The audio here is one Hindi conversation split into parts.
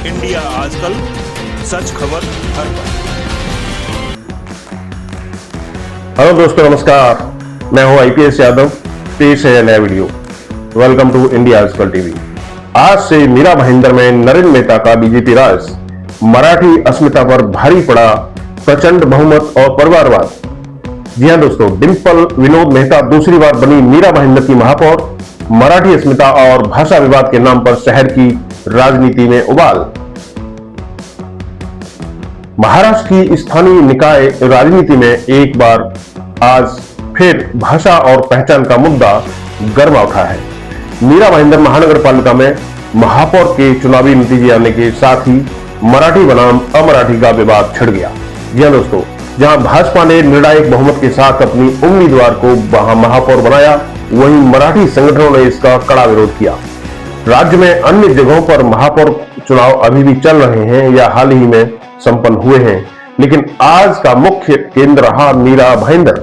इंडिया आजकल, सच खबर हर पल। हेलो दोस्तों, नमस्कार। मैं हूं आईपीएस यादव। पेश है नया वीडियो। वेलकम टू इंडिया आजकल टीवी। आज से मीरा भाईंदर में नरेंद्र मेहता का बीजेपी राज, मराठी अस्मिता पर भारी पड़ा प्रचंड बहुमत और परिवारवाद। जी हां दोस्तों, डिंपल विनोद मेहता दूसरी बार बनी मीरा भाईंदर की महापौर। मराठी अस्मिता और भाषा विवाद के नाम पर शहर की राजनीति में उबाल। महाराष्ट्र की स्थानीय निकाय राजनीति में एक बार आज फिर भाषा और पहचान का मुद्दा गर्मा उठा है। मीरा भाईंदर महानगर पालिका में महापौर के चुनावी नतीजे आने के साथ ही मराठी बनाम अमराठी का विवाद छिड़ गया। जी हां दोस्तों, जहां भाजपा ने निर्णायक बहुमत के साथ अपनी उम्मीदवार को महापौर बनाया, वहीं मराठी संगठनों ने इसका कड़ा विरोध किया। राज्य में अन्य जगहों पर महापौर चुनाव अभी भी चल रहे हैं या हाल ही में संपन्न हुए हैं, लेकिन आज का मुख्य केंद्र रहा मीरा भाईंदर।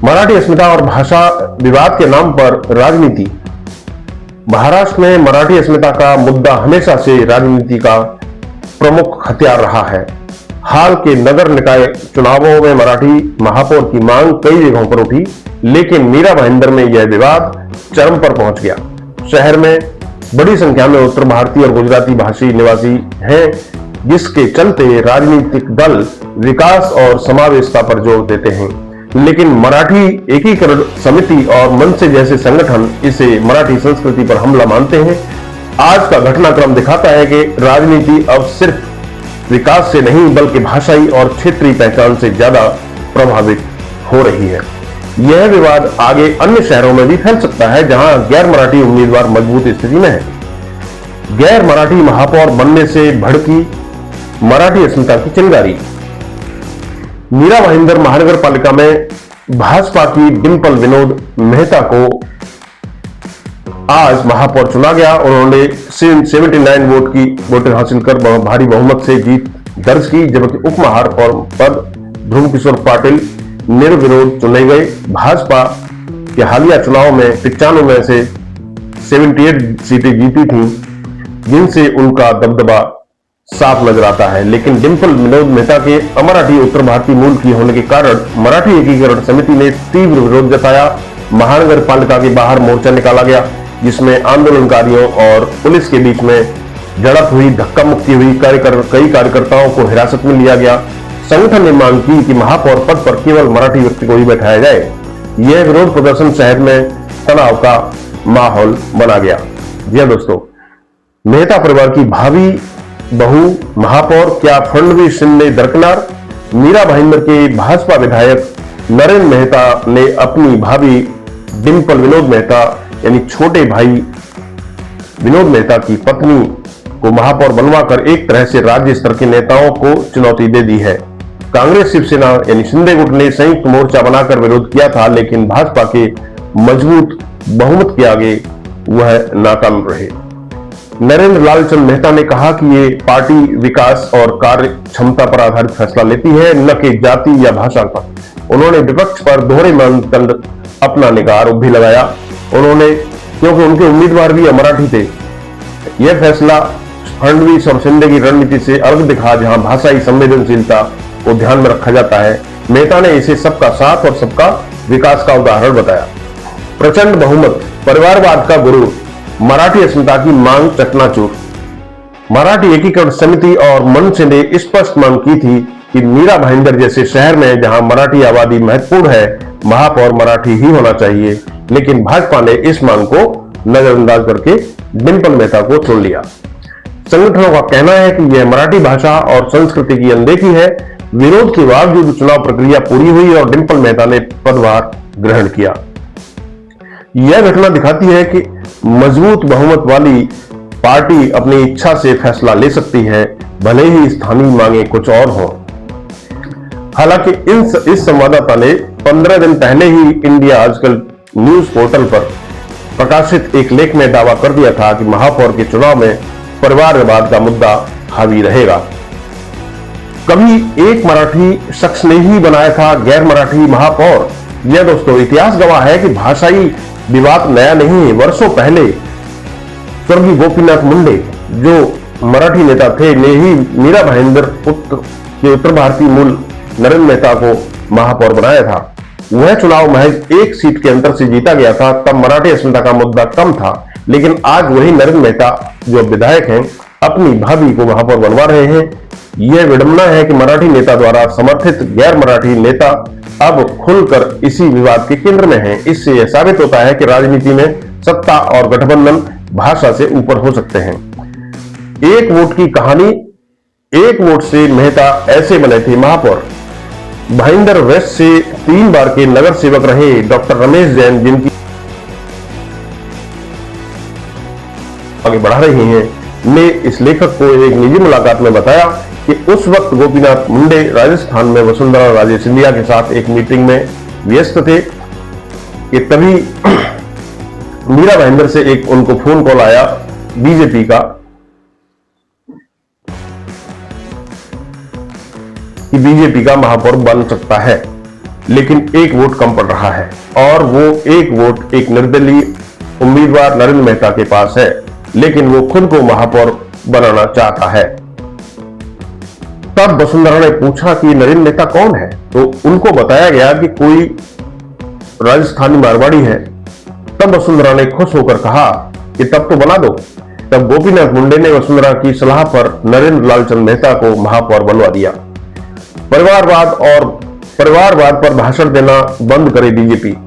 मराठी अस्मिता और भाषा विवाद के नाम पर राजनीति। महाराष्ट्र में मराठी अस्मिता का मुद्दा हमेशा से राजनीति का प्रमुख हथियार रहा है। हाल के नगर निकाय चुनावों में मराठी महापौर की मांग कई जगहों पर उठी, लेकिन मीरा भाईंदर में यह विवाद चरम पर पहुंच गया। शहर में बड़ी संख्या में उत्तर भारतीय और गुजराती भाषी निवासी हैं, जिसके चलते राजनीतिक दल विकास और समावेशिता पर जोर देते हैं, लेकिन मराठी एकीकरण समिति और मनसे जैसे संगठन इसे मराठी संस्कृति पर हमला मानते हैं। आज का घटनाक्रम दिखाता है कि राजनीति अब सिर्फ विकास से नहीं बल्कि भाषाई और क्षेत्रीय पहचान से ज्यादा प्रभावित हो रही है। यह विवाद आगे अन्य शहरों में भी फैल सकता है, जहां गैर मराठी उम्मीदवार मजबूत स्थिति में है। गैर मराठी महापौर बनने से भड़की मराठी अस्मिता की चिंगारी। मीरा भाईंदर महानगर पालिका में भाजपा की डिंपल विनोद मेहता को आज महापौर चुना गया। उन्होंने 79 वोट हासिल कर भारी बहुमत से जीत दर्ज की, जबकि उप महापौर पद ध्रुव किशोर पाटिल निर्विरोध चुने गए। भाजपा के हालिया चुनाव में 95 में से 78 सीटें जीती थीं, जिनसे उनका दबदबा साफ नजर आता है, लेकिन डिंपल विनोद मेहता के अमराठी उत्तर भारतीय मूल की होने के कारण मराठी एकीकरण समिति ने तीव्र विरोध जताया। महानगर पालिका के बाहर मोर्चा निकाला गया, जिसमें आंदोलनकारियों और पुलिस के बीच में झड़प हुई, धक्का मुक्की हुई। कई कार्यकर्ताओं को हिरासत में लिया गया। संगठन ने मांग की कि महापौर पद पर केवल मराठी व्यक्ति को ही बैठाया जाए। यह विरोध प्रदर्शन शहर में तनाव का माहौल बना गया। जी दोस्तों, मेहता परिवार की भावी बहू महापौर, क्या फडणवीस शिंदे दरकिनार? मीरा भाईंदर के भाजपा विधायक नरेंद्र मेहता ने अपनी भाभी डिंपल विनोद मेहता यानी छोटे भाई विनोद मेहता की पत्नी को महापौर बनवाकर एक तरह से राज्य स्तर के नेताओं को चुनौती दे दी है। कांग्रेस शिवसेना यानी शिंदे गुट ने संयुक्त मोर्चा बनाकर विरोध किया था, लेकिन भाजपा के मजबूत बहुमत के आगे वह नाकाम रहे। नरेंद्र लाल चंद मेहता ने कहा कि ये पार्टी विकास और कार्य क्षमता पर आधारित फैसला लेती है, न कि जाति या भाषा पर। उन्होंने विपक्ष पर दोहरे मानदंड अपनाने का आरोप भी लगाया। उन्होंने, क्योंकि उनके उम्मीदवार भी मराठी थे, यह फैसला फडणवीस और शिंदे की रणनीति से अलग दिखा, जहां भाषाई संवेदनशीलता को ध्यान में रखा जाता है। मेहता ने इसे सबका साथ और सबका विकास का उदाहरण बताया। प्रचंड बहुमत, परिवारवाद का गुरु, मराठी अस्मिता की मांग चकनाचूर। मराठी एकीकरण समिति और मनसे ने स्पष्ट मांग की थी कि मीरा भाईंदर जैसे शहर में जहां मराठी आबादी महत्वपूर्ण है, महापौर मराठी ही होना चाहिए, लेकिन भाजपा ने इस मांग को नजरअंदाज करके डिंपल मेहता को चुन लिया। संगठनों का कहना है कि यह मराठी भाषा और संस्कृति की अनदेखी है। विरोध के बावजूद चुनाव प्रक्रिया पूरी हुई और डिंपल मेहता ने पदभार ग्रहण किया। यह घटना दिखाती है कि मजबूत बहुमत वाली पार्टी अपनी इच्छा से फैसला ले सकती है, भले ही स्थानीय मांगे कुछ और हों। हालांकि इस संवाददाता ने 15 दिन पहले ही इंडिया आजकल न्यूज पोर्टल पर प्रकाशित एक लेख में दावा कर दिया था कि महापौर के चुनाव में परिवार विवाद का मुद्दा हावी रहेगा। कभी एक मराठी शख्स ने ही बनाया था गैर मराठी महापौर। यह दोस्तों इतिहास गवाह है कि भाषाई विवाद नया नहीं है। वर्षों पहले स्वर्गीय गोपीनाथ मुंडे जो मराठी नेता थे ने ही मीरा भाईंदर के उत्तर भारतीय मूल नरेंद्र मेहता को महापौर बनाया था। वह चुनाव महज एक सीट के अंतर से जीता गया था। तब मराठी अस्मिता का मुद्दा कम था, लेकिन आज वही नरेंद्र मेहता जो विधायक हैं अपनी भाभी को महापौर बनवा रहे हैं। यह विडंबना है कि मराठी नेता द्वारा समर्थित गैर मराठी नेता अब खुलकर इसी विवाद के केंद्र में हैं। इससे यह साबित होता है कि राजनीति में सत्ता और गठबंधन भाषा से ऊपर हो सकते हैं। एक वोट की कहानी, एक वोट से मेहता ऐसे बने थे महापौर। भाईंदर वेस्ट से 3 बार के नगर सेवक रहे डॉक्टर रमेश जैन, जिनकी आगे बढ़ा रहे हैं, ने इस लेखक को एक निजी मुलाकात में बताया कि उस वक्त गोपीनाथ मुंडे राजस्थान में वसुंधरा राजे सिंधिया के साथ एक मीटिंग में व्यस्त थे कि तभी मीरा भाईंदर से एक उनको फोन कॉल आया बीजेपी का कि बीजेपी का महापौर बन सकता है, लेकिन एक वोट कम पड़ रहा है और वो एक वोट एक निर्दलीय उम्मीदवार नरेंद्र मेहता के पास है, लेकिन वो खुद को महापौर बनाना चाहता है। तब वसुंधरा ने पूछा कि नरेंद्र मेहता कौन है, तो उनको बताया गया कि कोई राजस्थानी मारवाड़ी है। तब वसुंधरा ने खुश होकर कहा कि तब तो बना दो। तब गोपीनाथ मुंडे ने वसुंधरा की सलाह पर नरेंद्र लालचंद मेहता को महापौर बनवा दिया। परिवारवाद पर भाषण देना बंद करे बीजेपी।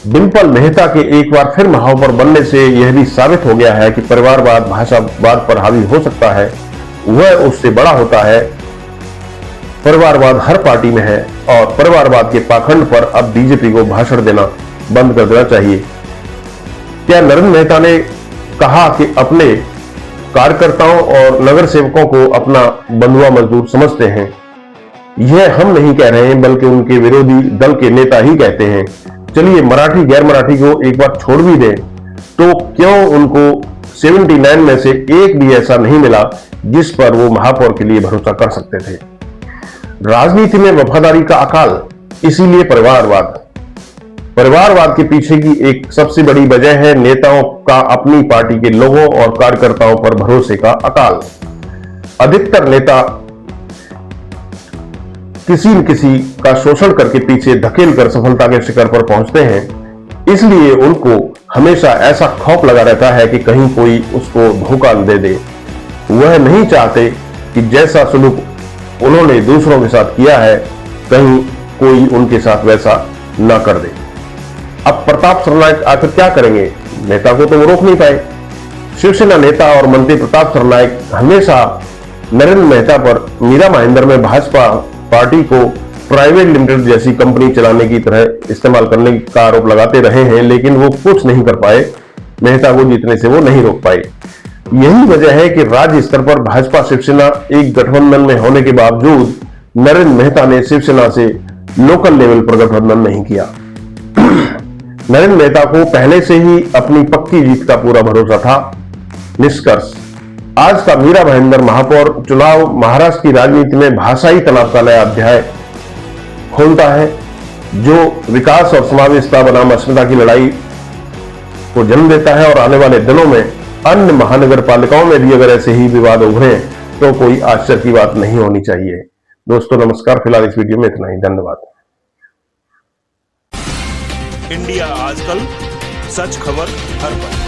डिंपल मेहता के एक बार फिर महापौर बनने से यह भी साबित हो गया है कि परिवारवाद भाषावाद पर हावी हो सकता है, वह उससे बड़ा होता है। परिवारवाद हर पार्टी में है और परिवारवाद के पाखंड पर अब बीजेपी को भाषण देना बंद कर देना चाहिए। क्या नरेंद्र मेहता ने कहा कि अपने कार्यकर्ताओं और नगर सेवकों को अपना बंधुआ मजदूर समझते हैं? यह हम नहीं कह रहे हैं, बल्कि उनके विरोधी दल के नेता ही कहते हैं। चलिए मराठी गैर मराठी को एक बार छोड़ भी दें, तो क्यों उनको 79 में से एक भी ऐसा नहीं मिला जिस पर वो महापौर के लिए भरोसा कर सकते थे? राजनीति में वफादारी का अकाल, इसीलिए परिवारवाद के पीछे की एक सबसे बड़ी वजह है नेताओं का अपनी पार्टी के लोगों और कार्यकर्ताओं पर भरोसे का अकाल। अधिकतर नेता किसी न किसी का शोषण करके पीछे धकेल कर सफलता के शिखर पर पहुंचते हैं, इसलिए उनको हमेशा ऐसा खौफ लगा रहता है कि कहीं कोई उसको धोखा दे दे। वह नहीं चाहते कि जैसा सुलूक उन्होंने दूसरों के साथ किया है, कहीं कोई उनके साथ वैसा ना कर दे। अब प्रताप सरनाईक आखिर क्या करेंगे? नेता को तो वो रोक नहीं पाए। शिवसेना नेता और मंत्री प्रताप सरनाईक हमेशा नरेंद्र मेहता पर मीरा भाईंदर में भाजपा पार्टी को प्राइवेट लिमिटेड जैसी कंपनी चलाने की तरह इस्तेमाल करने का आरोप लगाते रहे हैं, लेकिन वो कुछ नहीं कर पाए। मेहता को जीतने से वो नहीं रोक पाए। यही वजह है कि राज्य स्तर पर भाजपा शिवसेना एक गठबंधन में होने के बावजूद नरेंद्र मेहता ने शिवसेना से लोकल लेवल पर गठबंधन नहीं किया। नरेंद्र मेहता को पहले से ही अपनी पक्की जीत का पूरा भरोसा था। निष्कर्ष, आज का मीरा भाईंदर महापौर चुनाव महाराष्ट्र की राजनीति में भाषाई तनाव का नया अध्याय खोलता है, जो विकास और समावेशिता बनाम अस्मिता की लड़ाई को जन्म देता है। और आने वाले दिनों में अन्य महानगर पालिकाओं में भी अगर ऐसे ही विवाद उभरे तो कोई आश्चर्य की बात नहीं होनी चाहिए। दोस्तों नमस्कार, फिलहाल इस वीडियो में इतना ही। धन्यवाद। इंडिया आजकल, सच खबर हर पल।